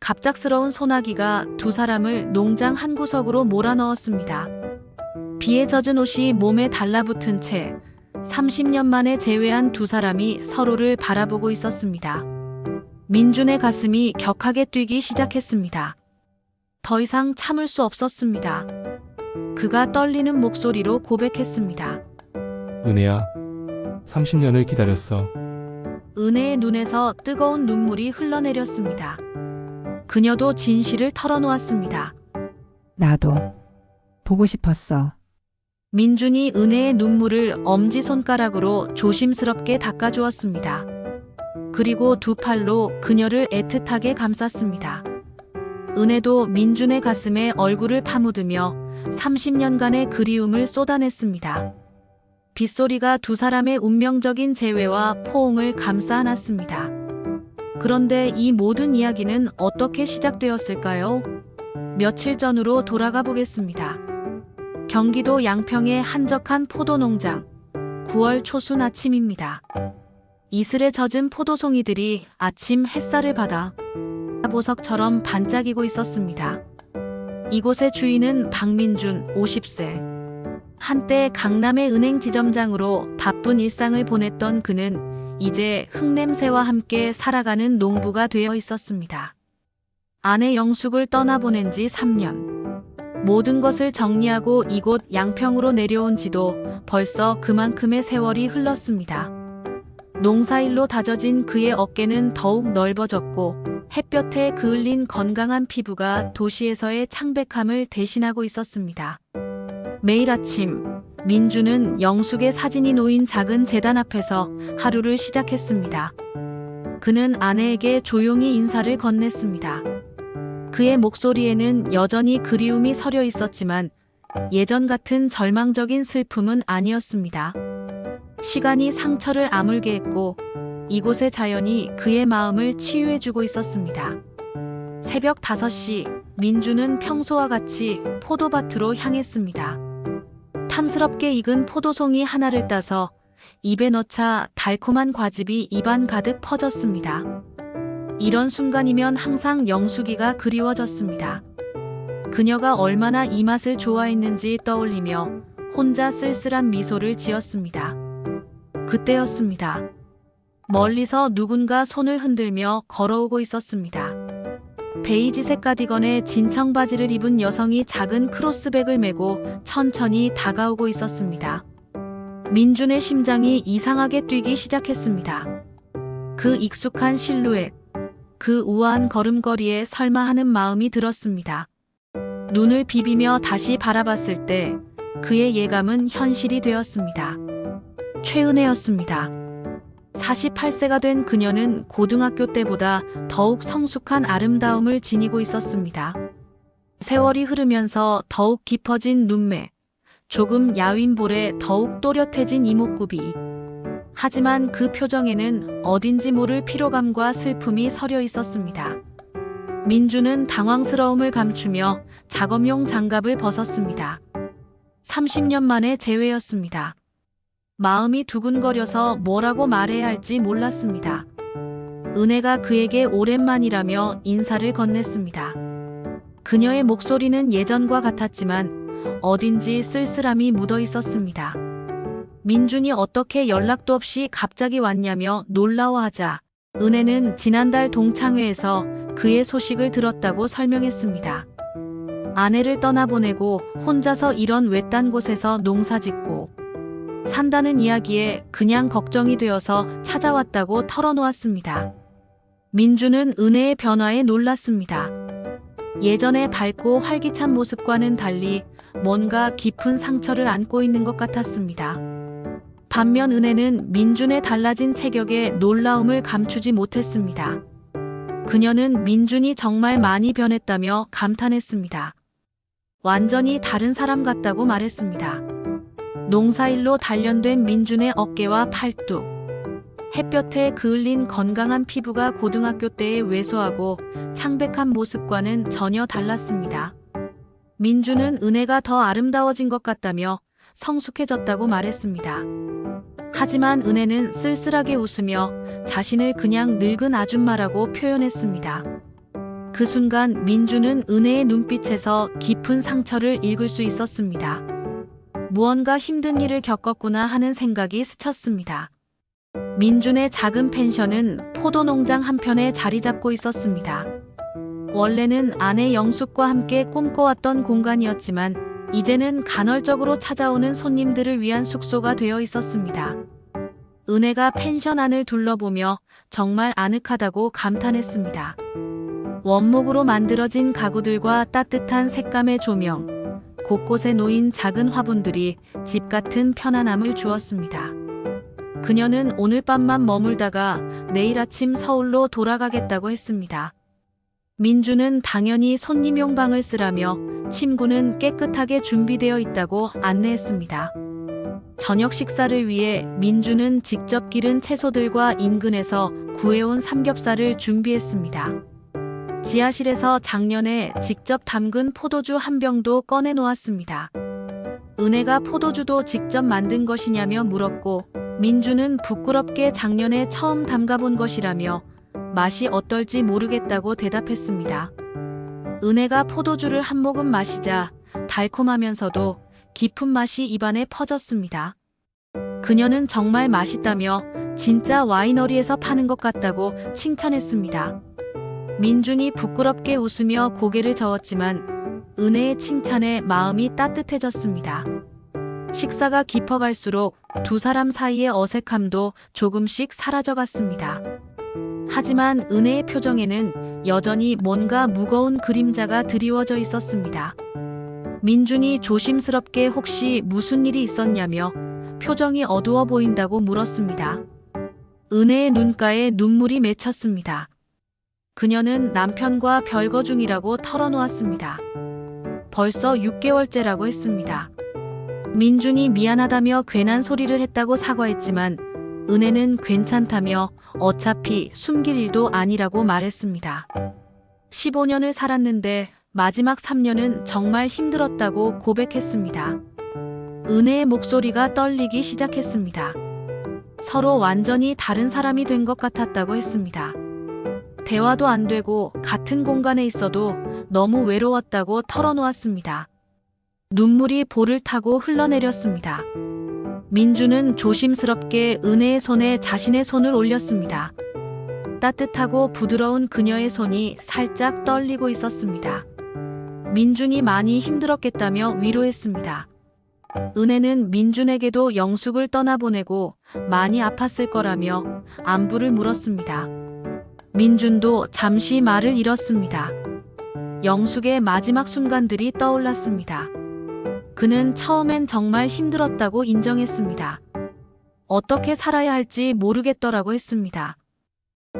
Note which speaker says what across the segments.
Speaker 1: 갑작스러운 소나기가 두 사람을 농장 한 구석으로 몰아넣었습니다. 비에 젖은 옷이 몸에 달라붙은 채 30년 만에 재회한 두 사람이 서로를 바라보고 있었습니다. 민준의 가슴이 격하게 뛰기 시작했습니다. 더 이상 참을 수 없었습니다. 그가 떨리는 목소리로 고백했습니다.
Speaker 2: 은혜야, 30년을 기다렸어.
Speaker 1: 은혜의 눈에서 뜨거운 눈물이 흘러내렸습니다. 그녀도 진실을 털어놓았습니다.
Speaker 3: 나도 보고 싶었어.
Speaker 1: 민준이 은혜의 눈물을 엄지손가락으로 조심스럽게 닦아주었습니다. 그리고 두 팔로 그녀를 애틋하게 감쌌습니다. 은혜도 민준의 가슴에 얼굴을 파묻으며 30년간의 그리움을 쏟아냈습니다. 빗소리가 두 사람의 운명적인 재회와 포옹을 감싸 안았습니다. 그런데 이 모든 이야기는 어떻게 시작되었을까요? 며칠 전으로 돌아가 보겠습니다. 경기도 양평의 한적한 포도농장. 9월 초순 아침입니다. 이슬에 젖은 포도송이들이 아침 햇살을 받아 보석처럼 반짝이고 있었습니다. 이곳의 주인은 박민준 50세. 한때 강남의 은행 지점장으로 바쁜 일상을 보냈던 그는 이제 흙냄새와 함께 살아가는 농부가 되어 있었습니다. 아내 영숙을 떠나보낸 지 3년. 모든 것을 정리하고 이곳 양평으로 내려온 지도 벌써 그만큼의 세월이 흘렀습니다. 농사일로 다져진 그의 어깨는 더욱 넓어졌고 햇볕에 그을린 건강한 피부가 도시에서의 창백함을 대신하고 있었습니다. 매일 아침 민주는 영숙의 사진이 놓인 작은 제단 앞에서 하루를 시작했습니다. 그는 아내에게 조용히 인사를 건넸습니다. 그의 목소리에는 여전히 그리움이 서려 있었지만 예전 같은 절망적인 슬픔은 아니었습니다. 시간이 상처를 아물게 했고 이곳의 자연이 그의 마음을 치유해주고 있었습니다. 새벽 5시 민주는 평소와 같이 포도밭으로 향했습니다. 탐스럽게 익은 포도송이 하나를 따서 입에 넣자 달콤한 과즙이 입안 가득 퍼졌습니다. 이런 순간이면 항상 영숙이가 그리워졌습니다. 그녀가 얼마나 이 맛을 좋아했는지 떠올리며 혼자 쓸쓸한 미소를 지었습니다. 그때였습니다. 멀리서 누군가 손을 흔들며 걸어오고 있었습니다. 베이지색 가디건에 진청 바지를 입은 여성이 작은 크로스백을 메고 천천히 다가오고 있었습니다. 민준의 심장이 이상하게 뛰기 시작했습니다. 그 익숙한 실루엣, 그 우아한 걸음걸이에 설마 하는 마음이 들었습니다. 눈을 비비며 다시 바라봤을 때 그의 예감은 현실이 되었습니다. 최은혜였습니다. 48세가 된 그녀는 고등학교 때보다 더욱 성숙한 아름다움을 지니고 있었습니다. 세월이 흐르면서 더욱 깊어진 눈매, 조금 야윈 볼에 더욱 또렷해진 이목구비. 하지만 그 표정에는 어딘지 모를 피로감과 슬픔이 서려 있었습니다. 민주는 당황스러움을 감추며 작업용 장갑을 벗었습니다. 30년 만의 재회였습니다. 마음이 두근거려서 뭐라고 말해야 할지 몰랐습니다. 은혜가 그에게 오랜만이라며 인사를 건넸습니다. 그녀의 목소리는 예전과 같았지만 어딘지 쓸쓸함이 묻어 있었습니다. 민준이 어떻게 연락도 없이 갑자기 왔냐며 놀라워하자 은혜는 지난달 동창회에서 그의 소식을 들었다고 설명했습니다. 아내를 떠나보내고 혼자서 이런 외딴 곳에서 농사짓고 산다는 이야기에 그냥 걱정이 되어서 찾아왔다고 털어놓았습니다. 민주는 은혜의 변화에 놀랐습니다. 예전의 밝고 활기찬 모습과는 달리 뭔가 깊은 상처를 안고 있는 것 같았습니다. 반면 은혜는 민준의 달라진 체격에 놀라움을 감추지 못했습니다. 그녀는 민준이 정말 많이 변했다며 감탄했습니다. 완전히 다른 사람 같다고 말했습니다. 농사일로 단련된 민준의 어깨와 팔뚝, 햇볕에 그을린 건강한 피부가 고등학교 때의 왜소하고 창백한 모습과는 전혀 달랐습니다. 민준은 은혜가 더 아름다워진 것 같다며 성숙해졌다고 말했습니다. 하지만 은혜는 쓸쓸하게 웃으며 자신을 그냥 늙은 아줌마라고 표현했습니다. 그 순간 민주는 은혜의 눈빛에서 깊은 상처를 읽을 수 있었습니다. 무언가 힘든 일을 겪었구나 하는 생각이 스쳤습니다. 민준의 작은 펜션은 포도농장 한편에 자리 잡고 있었습니다. 원래는 아내 영숙과 함께 꿈꿔왔던 공간이었지만 이제는 간헐적으로 찾아오는 손님들을 위한 숙소가 되어 있었습니다. 은혜가 펜션 안을 둘러보며 정말 아늑하다고 감탄했습니다. 원목으로 만들어진 가구들과 따뜻한 색감의 조명, 곳곳에 놓인 작은 화분들이 집 같은 편안함을 주었습니다. 그녀는 오늘 밤만 머물다가 내일 아침 서울로 돌아가겠다고 했습니다. 민주는 당연히 손님용 방을 쓰라며 침구는 깨끗하게 준비되어 있다고 안내했습니다. 저녁 식사를 위해 민주는 직접 기른 채소들과 인근에서 구해온 삼겹살을 준비했습니다. 지하실에서 작년에 직접 담근 포도주 한 병도 꺼내 놓았습니다. 은혜가 포도주도 직접 만든 것이냐며 물었고 민주는 부끄럽게 작년에 처음 담가본 것이라며 맛이 어떨지 모르겠다고 대답했습니다. 은혜가 포도주를 한 모금 마시자 달콤하면서도 깊은 맛이 입안에 퍼졌습니다. 그녀는 정말 맛있다며 진짜 와이너리에서 파는 것 같다고 칭찬했습니다. 민준이 부끄럽게 웃으며 고개를 저었지만 은혜의 칭찬에 마음이 따뜻해졌습니다. 식사가 깊어갈수록 두 사람 사이의 어색함도 조금씩 사라져갔습니다. 하지만 은혜의 표정에는 여전히 뭔가 무거운 그림자가 드리워져 있었습니다. 민준이 조심스럽게 혹시 무슨 일이 있었냐며 표정이 어두워 보인다고 물었습니다. 은혜의 눈가에 눈물이 맺혔습니다. 그녀는 남편과 별거 중이라고 털어놓았습니다. 벌써 6개월째라고 했습니다. 민준이 미안하다며 괜한 소리를 했다고 사과했지만 은혜는 괜찮다며 어차피 숨길 일도 아니라고 말했습니다. 15년을 살았는데 마지막 3년은 정말 힘들었다고 고백했습니다. 은혜의 목소리가 떨리기 시작했습니다. 서로 완전히 다른 사람이 된 것 같았다고 했습니다. 대화도 안 되고 같은 공간에 있어도 너무 외로웠다고 털어놓았습니다. 눈물이 볼을 타고 흘러내렸습니다. 민주는 조심스럽게 은혜의 손에 자신의 손을 올렸습니다. 따뜻하고 부드러운 그녀의 손이 살짝 떨리고 있었습니다. 민준이 많이 힘들었겠다며 위로했습니다. 은혜는 민준에게도 영숙을 떠나보내고 많이 아팠을 거라며 안부를 물었습니다. 민준도 잠시 말을 잃었습니다. 영숙의 마지막 순간들이 떠올랐습니다. 그는 처음엔 정말 힘들었다고 인정했습니다. 어떻게 살아야 할지 모르겠더라고 했습니다.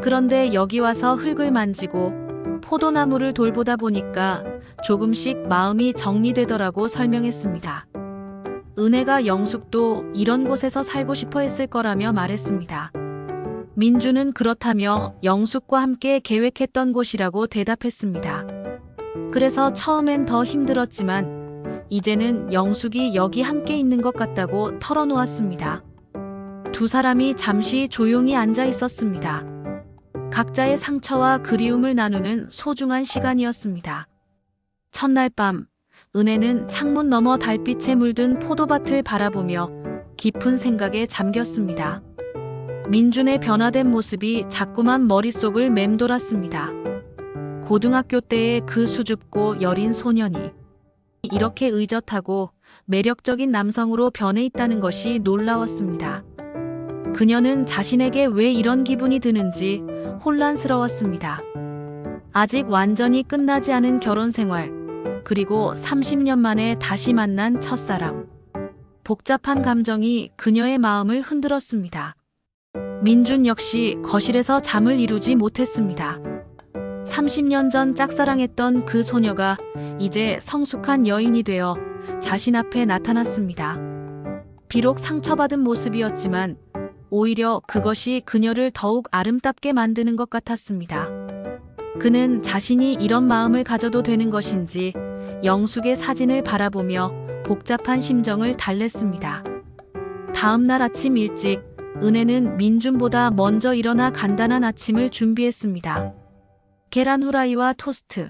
Speaker 1: 그런데 여기 와서 흙을 만지고 포도나무를 돌보다 보니까 조금씩 마음이 정리되더라고 설명했습니다. 은혜가 영숙도 이런 곳에서 살고 싶어 했을 거라며 말했습니다. 민주는 그렇다며 영숙과 함께 계획했던 곳이라고 대답했습니다. 그래서 처음엔 더 힘들었지만 이제는 영숙이 여기 함께 있는 것 같다고 털어놓았습니다. 두 사람이 잠시 조용히 앉아 있었습니다. 각자의 상처와 그리움을 나누는 소중한 시간이었습니다. 첫날 밤, 은혜는 창문 너머 달빛에 물든 포도밭을 바라보며 깊은 생각에 잠겼습니다. 민준의 변화된 모습이 자꾸만 머릿속을 맴돌았습니다. 고등학교 때의 그 수줍고 여린 소년이 이렇게 의젓하고 매력적인 남성으로 변해 있다는 것이 놀라웠습니다. 그녀는 자신에게 왜 이런 기분이 드는지 혼란스러웠습니다. 아직 완전히 끝나지 않은 결혼 생활, 그리고 30년 만에 다시 만난 첫사랑. 복잡한 감정이 그녀의 마음을 흔들었습니다. 민준 역시 거실에서 잠을 이루지 못했습니다. 30년 전 짝사랑했던 그 소녀가 이제 성숙한 여인이 되어 자신 앞에 나타났습니다. 비록 상처받은 모습이었지만 오히려 그것이 그녀를 더욱 아름답게 만드는 것 같았습니다. 그는 자신이 이런 마음을 가져도 되는 것인지 영숙의 사진을 바라보며 복잡한 심정을 달랬습니다. 다음 날 아침 일찍 은혜는 민준보다 먼저 일어나 간단한 아침을 준비했습니다. 계란 후라이와 토스트,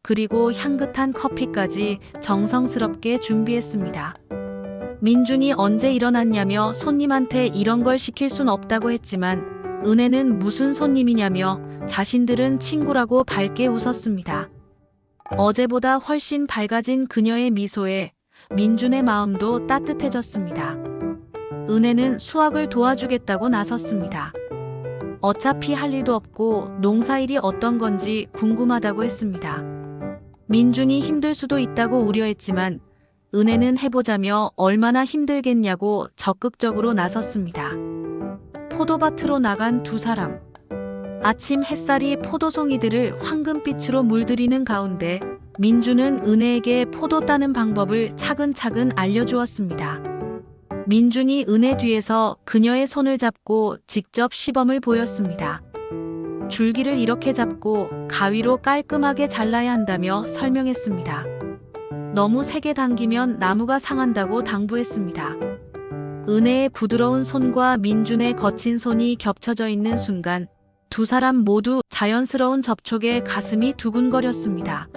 Speaker 1: 그리고 향긋한 커피까지 정성스럽게 준비했습니다. 민준이 언제 일어났냐며 손님한테 이런 걸 시킬 순 없다고 했지만 은혜는 무슨 손님이냐며 자신들은 친구라고 밝게 웃었습니다. 어제보다 훨씬 밝아진 그녀의 미소에 민준의 마음도 따뜻해졌습니다. 은혜는 수학을 도와주겠다고 나섰습니다. 어차피 할 일도 없고 농사일이 어떤 건지 궁금하다고 했습니다. 민준이 힘들 수도 있다고 우려했지만 은혜는 해보자며 얼마나 힘들겠냐고 적극적으로 나섰습니다. 포도밭으로 나간 두 사람. 아침 햇살이 포도송이들을 황금빛으로 물들이는 가운데 민준은 은혜에게 포도 따는 방법을 차근차근 알려주었습니다. 민준이 은혜 뒤에서 그녀의 손을 잡고 직접 시범을 보였습니다. 줄기를 이렇게 잡고 가위로 깔끔하게 잘라야 한다며 설명했습니다. 너무 세게 당기면 나무가 상한다고 당부했습니다. 은혜의 부드러운 손과 민준의 거친 손이 겹쳐져 있는 순간 두 사람 모두 자연스러운 접촉에 가슴이 두근거렸습니다.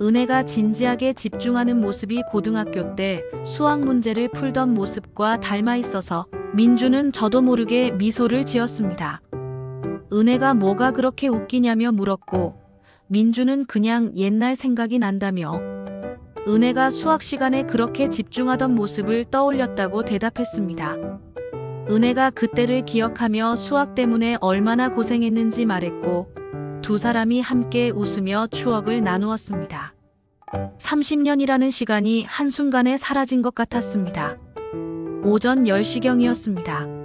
Speaker 1: 은혜가 진지하게 집중하는 모습이 고등학교 때 수학 문제를 풀던 모습과 닮아 있어서 민준은 저도 모르게 미소를 지었습니다. 은혜가 뭐가 그렇게 웃기냐며 물었고 민준은 그냥 옛날 생각이 난다며 은혜가 수학 시간에 그렇게 집중하던 모습을 떠올렸다고 대답했습니다. 은혜가 그때를 기억하며 수학 때문에 얼마나 고생했는지 말했고 두 사람이 함께 웃으며 추억을 나누었습니다. 30년이라는 시간이 한순간에 사라진 것 같았습니다. 오전 10시경이었습니다.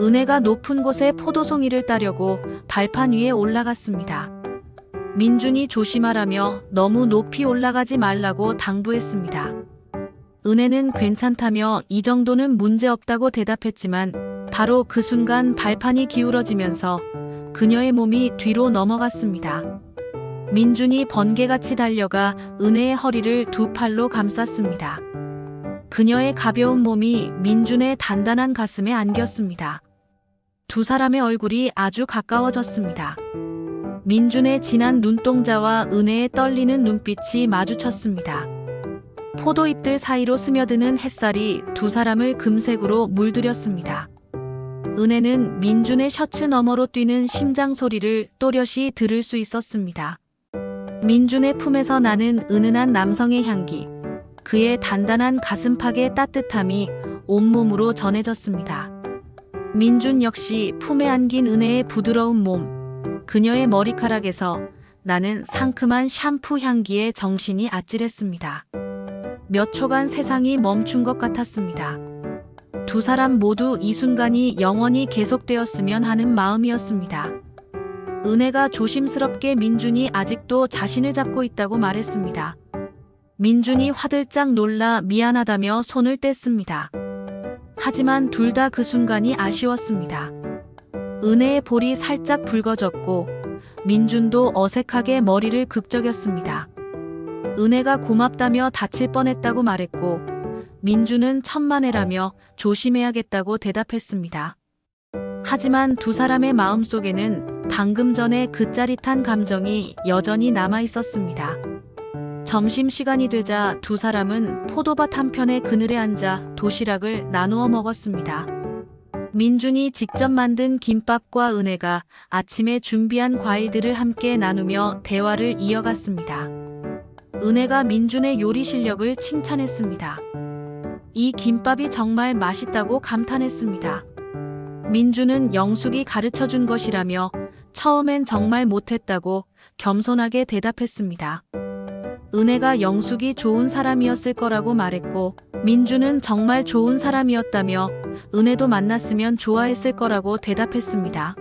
Speaker 1: 은혜가 높은 곳에 포도송이를 따려고 발판 위에 올라갔습니다. 민준이 조심하라며 너무 높이 올라가지 말라고 당부했습니다. 은혜는 괜찮다며 이 정도는 문제없다고 대답했지만 바로 그 순간 발판이 기울어지면서 그녀의 몸이 뒤로 넘어갔습니다. 민준이 번개같이 달려가 은혜의 허리를 두 팔로 감쌌습니다. 그녀의 가벼운 몸이 민준의 단단한 가슴에 안겼습니다. 두 사람의 얼굴이 아주 가까워졌습니다. 민준의 진한 눈동자와 은혜의 떨리는 눈빛이 마주쳤습니다. 포도잎들 사이로 스며드는 햇살이 두 사람을 금색으로 물들였습니다. 은혜는 민준의 셔츠 너머로 뛰는 심장 소리를 또렷이 들을 수 있었습니다. 민준의 품에서 나는 은은한 남성의 향기, 그의 단단한 가슴팍의 따뜻함이 온몸으로 전해졌습니다. 민준 역시 품에 안긴 은혜의 부드러운 몸, 그녀의 머리카락에서 나는 상큼한 샴푸 향기에 정신이 아찔했습니다. 몇 초간 세상이 멈춘 것 같았습니다. 두 사람 모두 이 순간이 영원히 계속되었으면 하는 마음이었습니다. 은혜가 조심스럽게 민준이 아직도 자신을 잡고 있다고 말했습니다. 민준이 화들짝 놀라 미안하다며 손을 뗐습니다. 하지만 둘 다 그 순간이 아쉬웠습니다. 은혜의 볼이 살짝 붉어졌고 민준도 어색하게 머리를 극적였습니다. 은혜가 고맙다며 다칠 뻔했다고 말했고 민준은 천만에라며 조심해야겠다고 대답했습니다. 하지만 두 사람의 마음속에는 방금 전에 그 짜릿한 감정이 여전히 남아 있었습니다. 점심시간이 되자 두 사람은 포도밭 한편의 그늘에 앉아 도시락을 나누어 먹었습니다. 민준이 직접 만든 김밥과 은혜가 아침에 준비한 과일들을 함께 나누며 대화를 이어갔습니다. 은혜가 민준의 요리 실력을 칭찬했습니다. 이 김밥이 정말 맛있다고 감탄했습니다. 민준은 영숙이 가르쳐준 것이라며 처음엔 정말 못했다고 겸손하게 대답했습니다. 은혜가 영숙이 좋은 사람이었을 거라고 말했고 민준은 정말 좋은 사람이었다며 은혜도 만났으면 좋아했을 거라고 대답했습니다.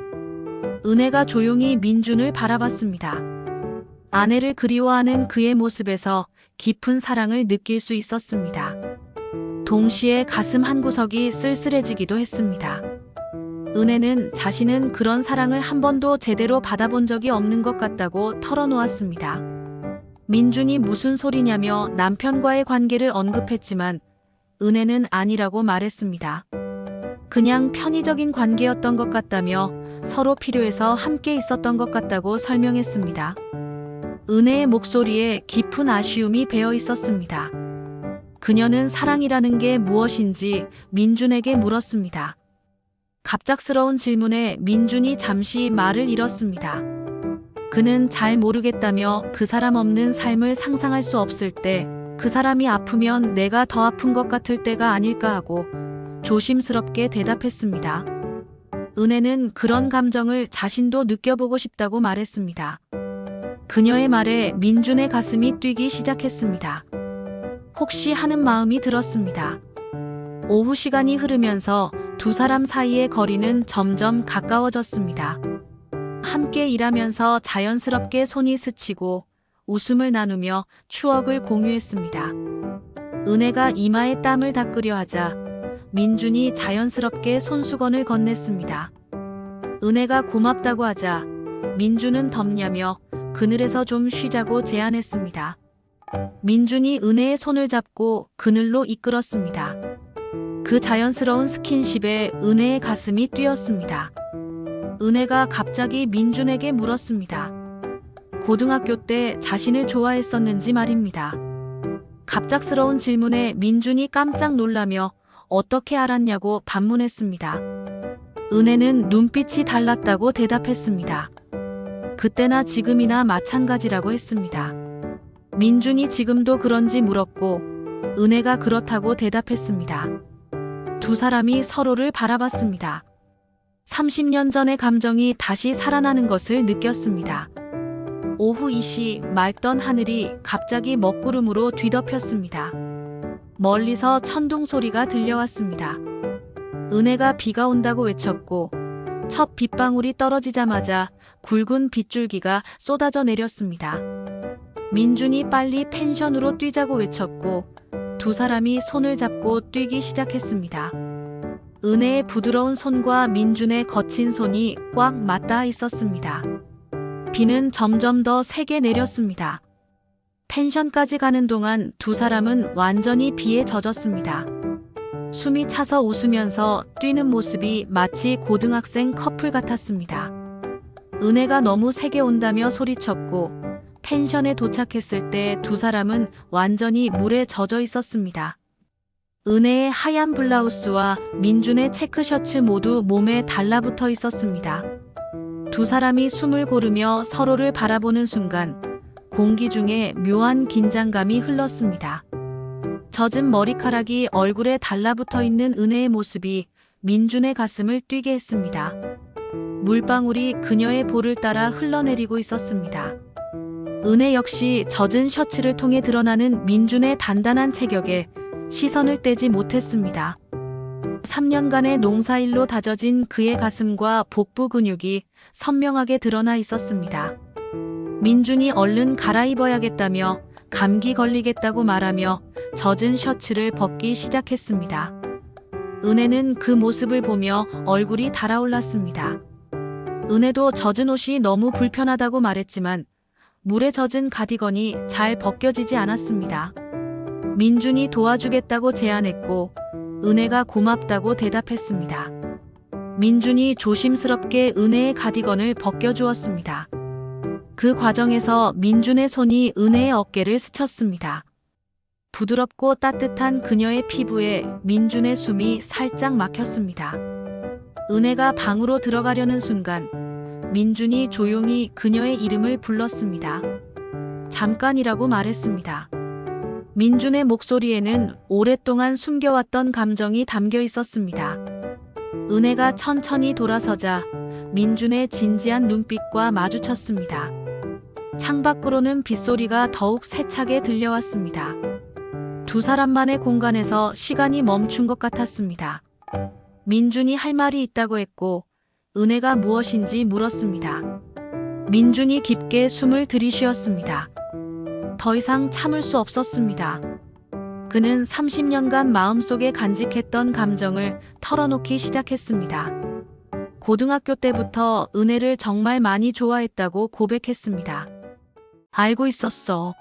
Speaker 1: 은혜가 조용히 민준을 바라봤습니다. 아내를 그리워하는 그의 모습에서 깊은 사랑을 느낄 수 있었습니다. 동시에 가슴 한구석이 쓸쓸해지기도 했습니다. 은혜는 자신은 그런 사랑을 한 번도 제대로 받아본 적이 없는 것 같다고 털어놓았습니다. 민준이 무슨 소리냐며 남편과의 관계를 언급했지만 은혜는 아니라고 말했습니다. 그냥 편의적인 관계였던 것 같다며 서로 필요해서 함께 있었던 것 같다고 설명했습니다. 은혜의 목소리에 깊은 아쉬움이 배어 있었습니다. 그녀는 사랑이라는 게 무엇인지 민준에게 물었습니다. 갑작스러운 질문에 민준이 잠시 말을 잃었습니다. 그는 잘 모르겠다며 그 사람 없는 삶을 상상할 수 없을 때, 그 사람이 아프면 내가 더 아픈 것 같을 때가 아닐까 하고 조심스럽게 대답했습니다. 은혜는 그런 감정을 자신도 느껴보고 싶다고 말했습니다. 그녀의 말에 민준의 가슴이 뛰기 시작했습니다. 혹시 하는 마음이 들었습니다. 오후 시간이 흐르면서 두 사람 사이의 거리는 점점 가까워졌습니다. 함께 일하면서 자연스럽게 손이 스치고 웃음을 나누며 추억을 공유했습니다. 은혜가 이마에 땀을 닦으려 하자 민준이 자연스럽게 손수건을 건넸습니다. 은혜가 고맙다고 하자 민준은 덥냐며 그늘에서 좀 쉬자고 제안했습니다. 민준이 은혜의 손을 잡고 그늘로 이끌었습니다. 그 자연스러운 스킨십에 은혜의 가슴이 뛰었습니다. 은혜가 갑자기 민준에게 물었습니다. 고등학교 때 자신을 좋아했었는지 말입니다. 갑작스러운 질문에 민준이 깜짝 놀라며 어떻게 알았냐고 반문했습니다. 은혜는 눈빛이 달랐다고 대답했습니다. 그때나 지금이나 마찬가지라고 했습니다. 민준이 지금도 그런지 물었고 은혜가 그렇다고 대답했습니다. 두 사람이 서로를 바라봤습니다. 30년 전의 감정이 다시 살아나는 것을 느꼈습니다. 오후 2시 맑던 하늘이 갑자기 먹구름으로 뒤덮였습니다. 멀리서 천둥 소리가 들려왔습니다. 은혜가 비가 온다고 외쳤고 첫 빗방울이 떨어지자마자 굵은 빗줄기가 쏟아져 내렸습니다. 민준이 빨리 펜션으로 뛰자고 외쳤고 두 사람이 손을 잡고 뛰기 시작했습니다. 은혜의 부드러운 손과 민준의 거친 손이 꽉 맞닿아 있었습니다. 비는 점점 더 세게 내렸습니다. 펜션까지 가는 동안 두 사람은 완전히 비에 젖었습니다. 숨이 차서 웃으면서 뛰는 모습이 마치 고등학생 커플 같았습니다. 은혜가 너무 세게 온다며 소리쳤고 펜션에 도착했을 때 두 사람은 완전히 물에 젖어 있었습니다. 은혜의 하얀 블라우스와 민준의 체크셔츠 모두 몸에 달라붙어 있었습니다. 두 사람이 숨을 고르며 서로를 바라보는 순간 공기 중에 묘한 긴장감이 흘렀습니다. 젖은 머리카락이 얼굴에 달라붙어 있는 은혜의 모습이 민준의 가슴을 뛰게 했습니다. 물방울이 그녀의 볼을 따라 흘러내리고 있었습니다. 은혜 역시 젖은 셔츠를 통해 드러나는 민준의 단단한 체격에 시선을 떼지 못했습니다. 3년간의 농사일로 다져진 그의 가슴과 복부 근육이 선명하게 드러나 있었습니다. 민준이 얼른 갈아입어야겠다며 감기 걸리겠다고 말하며 젖은 셔츠를 벗기 시작했습니다. 은혜는 그 모습을 보며 얼굴이 달아올랐습니다. 은혜도 젖은 옷이 너무 불편하다고 말했지만 물에 젖은 가디건이 잘 벗겨지지 않았습니다. 민준이 도와주겠다고 제안했고 은혜가 고맙다고 대답했습니다. 민준이 조심스럽게 은혜의 가디건을 벗겨주었습니다. 그 과정에서 민준의 손이 은혜의 어깨를 스쳤습니다. 부드럽고 따뜻한 그녀의 피부에 민준의 숨이 살짝 막혔습니다. 은혜가 방으로 들어가려는 순간 민준이 조용히 그녀의 이름을 불렀습니다. 잠깐이라고 말했습니다. 민준의 목소리에는 오랫동안 숨겨왔던 감정이 담겨 있었습니다. 은혜가 천천히 돌아서자 민준의 진지한 눈빛과 마주쳤습니다. 창밖으로는 빗소리가 더욱 세차게 들려왔습니다. 두 사람만의 공간에서 시간이 멈춘 것 같았습니다. 민준이 할 말이 있다고 했고 은혜가 무엇인지 물었습니다. 민준이 깊게 숨을 들이쉬었습니다. 더 이상 참을 수 없었습니다. 그는 30년간 마음속에 간직했던 감정을 털어놓기 시작했습니다. 고등학교 때부터 은혜를 정말 많이 좋아했다고 고백했습니다. 알고 있었어.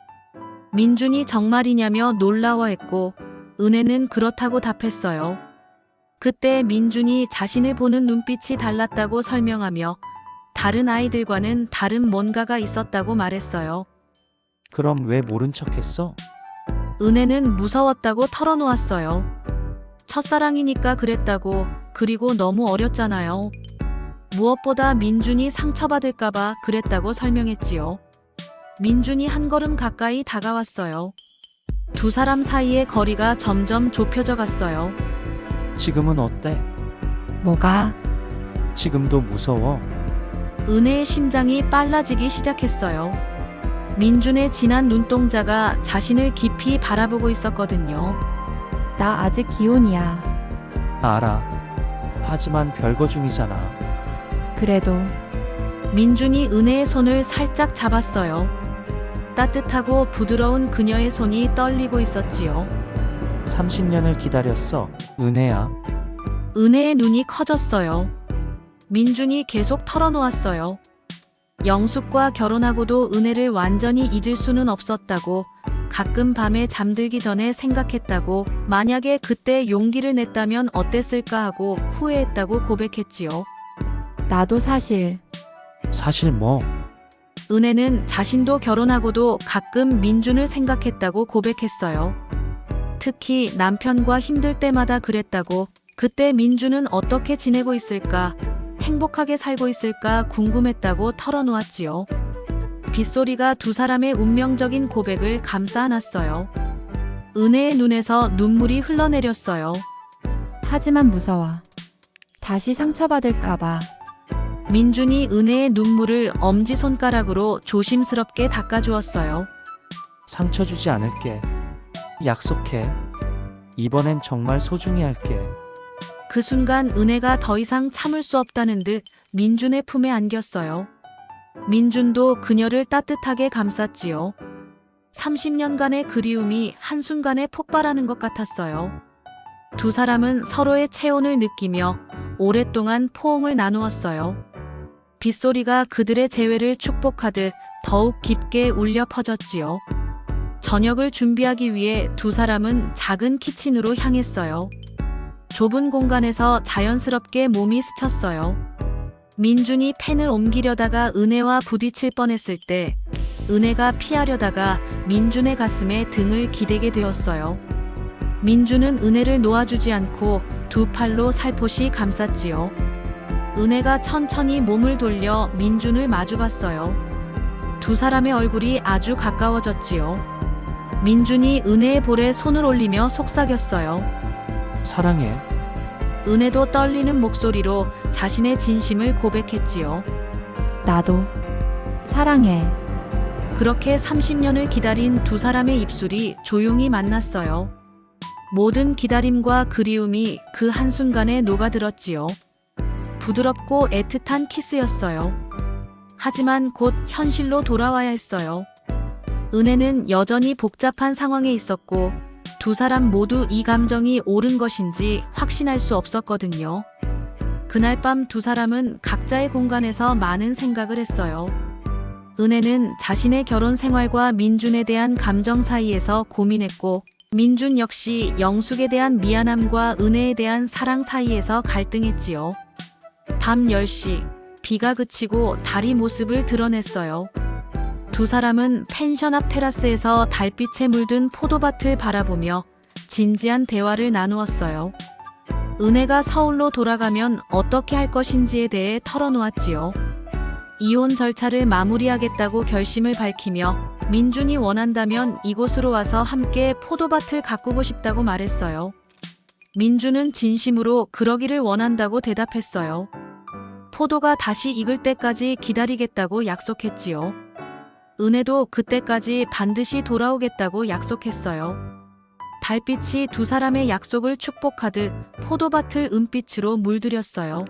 Speaker 1: 민준이 정말이냐며 놀라워했고 은혜는 그렇다고 답했어요. 그때 민준이 자신을 보는 눈빛이 달랐다고 설명하며 다른 아이들과는 다른 뭔가가 있었다고 말했어요.
Speaker 4: 그럼 왜 모른 척했어?
Speaker 1: 은혜는 무서웠다고 털어놓았어요. 첫사랑이니까 그랬다고, 그리고 너무 어렸잖아요. 무엇보다 민준이 상처받을까봐 그랬다고 설명했지요. 민준이 한 걸음 가까이 다가왔어요. 두 사람 사이의 거리가 점점 좁혀져 갔어요.
Speaker 4: 지금은 어때?
Speaker 3: 뭐가?
Speaker 4: 지금도 무서워?
Speaker 1: 은혜의 심장이 빨라지기 시작했어요. 민준의 진한 눈동자가 자신을 깊이 바라보고 있었거든요.
Speaker 3: 나 아직 기혼이야.
Speaker 4: 알아. 하지만 별거 중이잖아.
Speaker 3: 그래도
Speaker 1: 민준이 은혜의 손을 살짝 잡았어요. 따뜻하고 부드러운 그녀의 손이 떨리고 있었지요.
Speaker 4: 30년을 기다렸어, 은혜야.
Speaker 1: 은혜의 눈이 커졌어요. 민준이 계속 털어놓았어요. 영숙과 결혼하고도 은혜를 완전히 잊을 수는 없었다고, 가끔 밤에 잠들기 전에 생각했다고, 만약에 그때 용기를 냈다면 어땠을까 하고 후회했다고 고백했지요.
Speaker 3: 나도 사실
Speaker 4: 사실 뭐?
Speaker 1: 은혜는 자신도 결혼하고도 가끔 민준을 생각했다고 고백했어요. 특히 남편과 힘들 때마다 그랬다고, 그때 민준은 어떻게 지내고 있을까, 행복하게 살고 있을까 궁금했다고 털어놓았지요. 빗소리가 두 사람의 운명적인 고백을 감싸 안았어요. 은혜의 눈에서 눈물이 흘러내렸어요.
Speaker 3: 하지만 무서워. 다시 상처받을까봐.
Speaker 1: 민준이 은혜의 눈물을 엄지손가락으로 조심스럽게 닦아주었어요.
Speaker 4: 상처 주지 않을게. 약속해. 이번엔 정말 소중히 할게.
Speaker 1: 그 순간 은혜가 더 이상 참을 수 없다는 듯 민준의 품에 안겼어요. 민준도 그녀를 따뜻하게 감쌌지요. 30년간의 그리움이 한순간에 폭발하는 것 같았어요. 두 사람은 서로의 체온을 느끼며 오랫동안 포옹을 나누었어요. 빗소리가 그들의 재회를 축복하듯 더욱 깊게 울려 퍼졌지요. 저녁을 준비하기 위해 두 사람은 작은 키친으로 향했어요. 좁은 공간에서 자연스럽게 몸이 스쳤어요. 민준이 펜을 옮기려다가 은혜와 부딪힐 뻔했을 때 은혜가 피하려다가 민준의 가슴에 등을 기대게 되었어요. 민준은 은혜를 놓아주지 않고 두 팔로 살포시 감쌌지요. 은혜가 천천히 몸을 돌려 민준을 마주봤어요. 두 사람의 얼굴이 아주 가까워졌지요. 민준이 은혜의 볼에 손을 올리며 속삭였어요.
Speaker 4: 사랑해.
Speaker 1: 은혜도 떨리는 목소리로 자신의 진심을 고백했지요.
Speaker 3: 나도 사랑해.
Speaker 1: 그렇게 30년을 기다린 두 사람의 입술이 조용히 만났어요. 모든 기다림과 그리움이 그 한순간에 녹아들었지요. 부드럽고 애틋한 키스였어요. 하지만 곧 현실로 돌아와야 했어요. 은혜는 여전히 복잡한 상황에 있었고 두 사람 모두 이 감정이 옳은 것인지 확신할 수 없었거든요. 그날 밤 두 사람은 각자의 공간에서 많은 생각을 했어요. 은혜는 자신의 결혼 생활과 민준에 대한 감정 사이에서 고민했고, 민준 역시 영숙에 대한 미안함과 은혜에 대한 사랑 사이에서 갈등했지요. 밤 10시, 비가 그치고 달이 모습을 드러냈어요. 두 사람은 펜션 앞 테라스에서 달빛에 물든 포도밭을 바라보며 진지한 대화를 나누었어요. 은혜가 서울로 돌아가면 어떻게 할 것인지에 대해 털어놓았지요. 이혼 절차를 마무리하겠다고 결심을 밝히며 민준이 원한다면 이곳으로 와서 함께 포도밭을 가꾸고 싶다고 말했어요. 민준은 진심으로 그러기를 원한다고 대답했어요. 포도가 다시 익을 때까지 기다리겠다고 약속했지요. 은혜도 그때까지 반드시 돌아오겠다고 약속했어요. 달빛이 두 사람의 약속을 축복하듯 포도밭을 은빛으로 물들였어요.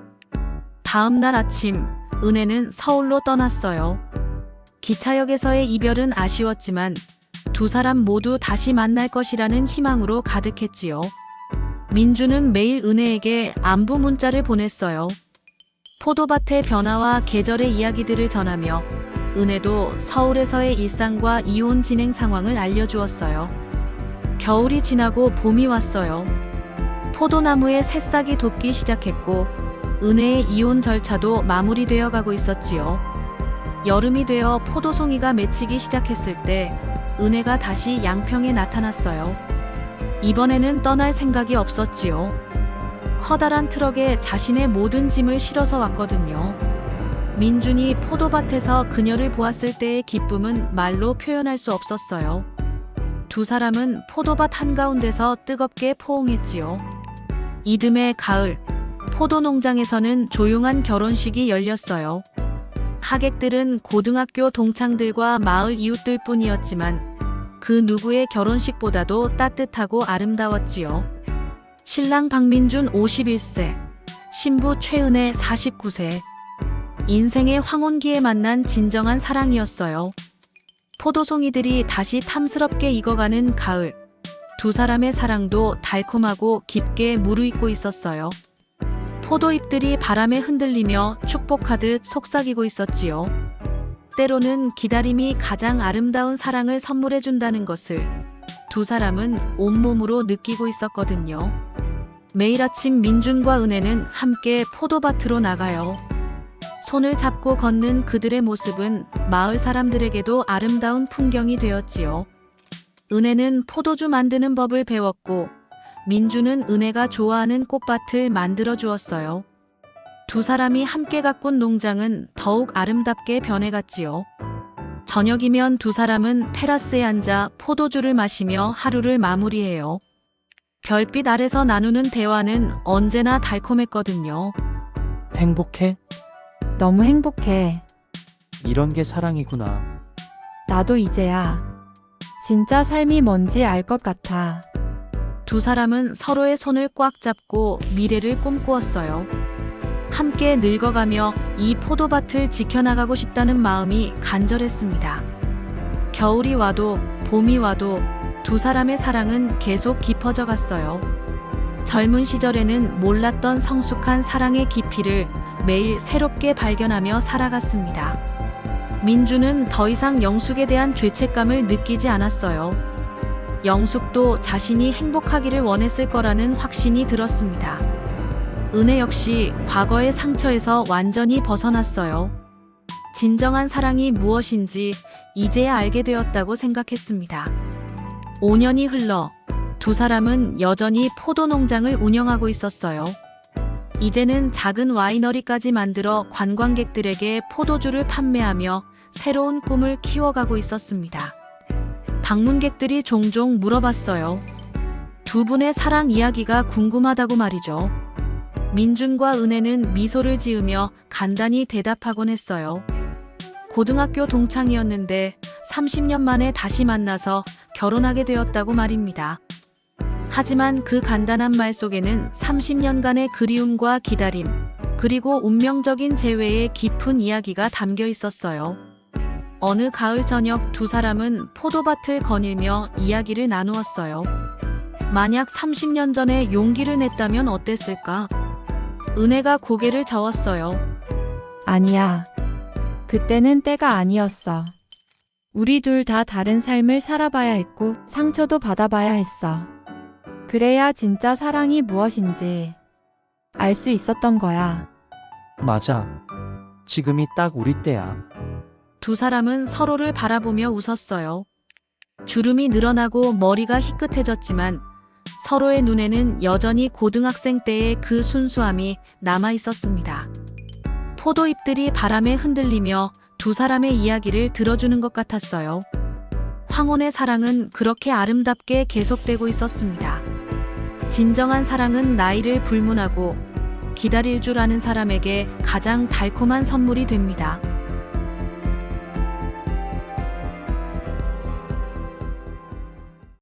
Speaker 1: 다음 날 아침, 은혜는 서울로 떠났어요. 기차역에서의 이별은 아쉬웠지만 두 사람 모두 다시 만날 것이라는 희망으로 가득했지요. 민주는 매일 은혜에게 안부 문자를 보냈어요. 포도밭의 변화와 계절의 이야기들을 전하며 은혜도 서울에서의 일상과 이혼 진행 상황을 알려주었어요. 겨울이 지나고 봄이 왔어요. 포도나무의 새싹이 돋기 시작했고 은혜의 이혼 절차도 마무리되어 가고 있었지요. 여름이 되어 포도송이가 맺히기 시작했을 때 은혜가 다시 양평에 나타났어요. 이번에는 떠날 생각이 없었지요. 커다란 트럭에 자신의 모든 짐을 실어서 왔거든요. 민준이 포도밭에서 그녀를 보았을 때의 기쁨은 말로 표현할 수 없었어요. 두 사람은 포도밭 한가운데서 뜨겁게 포옹했지요. 이듬해 가을, 포도 농장에서는 조용한 결혼식이 열렸어요. 하객들은 고등학교 동창들과 마을 이웃들 뿐이었지만 그 누구의 결혼식보다도 따뜻하고 아름다웠지요. 신랑 박민준 51세, 신부 최은혜 49세. 인생의 황혼기에 만난 진정한 사랑이었어요. 포도송이들이 다시 탐스럽게 익어가는 가을. 두 사람의 사랑도 달콤하고 깊게 무르익고 있었어요. 포도잎들이 바람에 흔들리며 축복하듯 속삭이고 있었지요. 때로는 기다림이 가장 아름다운 사랑을 선물해준다는 것을 두 사람은 온몸으로 느끼고 있었거든요. 매일 아침 민준과 은혜는 함께 포도밭으로 나가요. 손을 잡고 걷는 그들의 모습은 마을 사람들에게도 아름다운 풍경이 되었지요. 은혜는 포도주 만드는 법을 배웠고 민주는 은혜가 좋아하는 꽃밭을 만들어 주었어요. 두 사람이 함께 가꾼 농장은 더욱 아름답게 변해갔지요. 저녁이면 두 사람은 테라스에 앉아 포도주를 마시며 하루를 마무리해요. 별빛 아래서 나누는 대화는 언제나 달콤했거든요.
Speaker 4: 행복해?
Speaker 3: 너무 행복해.
Speaker 4: 이런 게 사랑이구나.
Speaker 3: 나도 이제야 진짜 삶이 뭔지 알 것 같아.
Speaker 1: 두 사람은 서로의 손을 꽉 잡고 미래를 꿈꾸었어요. 함께 늙어가며 이 포도밭을 지켜나가고 싶다는 마음이 간절했습니다. 겨울이 와도 봄이 와도 두 사람의 사랑은 계속 깊어져 갔어요. 젊은 시절에는 몰랐던 성숙한 사랑의 깊이를 매일 새롭게 발견하며 살아갔습니다. 민주는 더 이상 영숙에 대한 죄책감을 느끼지 않았어요. 영숙도 자신이 행복하기를 원했을 거라는 확신이 들었습니다. 은혜 역시 과거의 상처에서 완전히 벗어났어요. 진정한 사랑이 무엇인지 이제야 알게 되었다고 생각했습니다. 5년이 흘러 두 사람은 여전히 포도 농장을 운영하고 있었어요. 이제는 작은 와이너리까지 만들어 관광객들에게 포도주를 판매하며 새로운 꿈을 키워가고 있었습니다. 방문객들이 종종 물어봤어요. 두 분의 사랑 이야기가 궁금하다고 말이죠. 민준과 은혜는 미소를 지으며 간단히 대답하곤 했어요. 고등학교 동창이었는데 30년 만에 다시 만나서 결혼하게 되었다고 말입니다. 하지만 그 간단한 말 속에는 30년간의 그리움과 기다림, 그리고 운명적인 재회의 깊은 이야기가 담겨 있었어요. 어느 가을 저녁 두 사람은 포도밭을 거닐며 이야기를 나누었어요. 만약 30년 전에 용기를 냈다면 어땠을까? 은혜가 고개를 저었어요.
Speaker 3: 아니야. 그때는 때가 아니었어. 우리 둘 다 다른 삶을 살아봐야 했고 상처도 받아봐야 했어. 그래야 진짜 사랑이 무엇인지 알 수 있었던 거야.
Speaker 4: 맞아. 지금이 딱 우리 때야.
Speaker 1: 두 사람은 서로를 바라보며 웃었어요. 주름이 늘어나고 머리가 희끗해졌지만 서로의 눈에는 여전히 고등학생 때의 그 순수함이 남아 있었습니다. 포도잎들이 바람에 흔들리며 두 사람의 이야기를 들어주는 것 같았어요. 황혼의 사랑은 그렇게 아름답게 계속되고 있었습니다. 진정한 사랑은 나이를 불문하고 기다릴 줄 아는 사람에게 가장 달콤한 선물이 됩니다.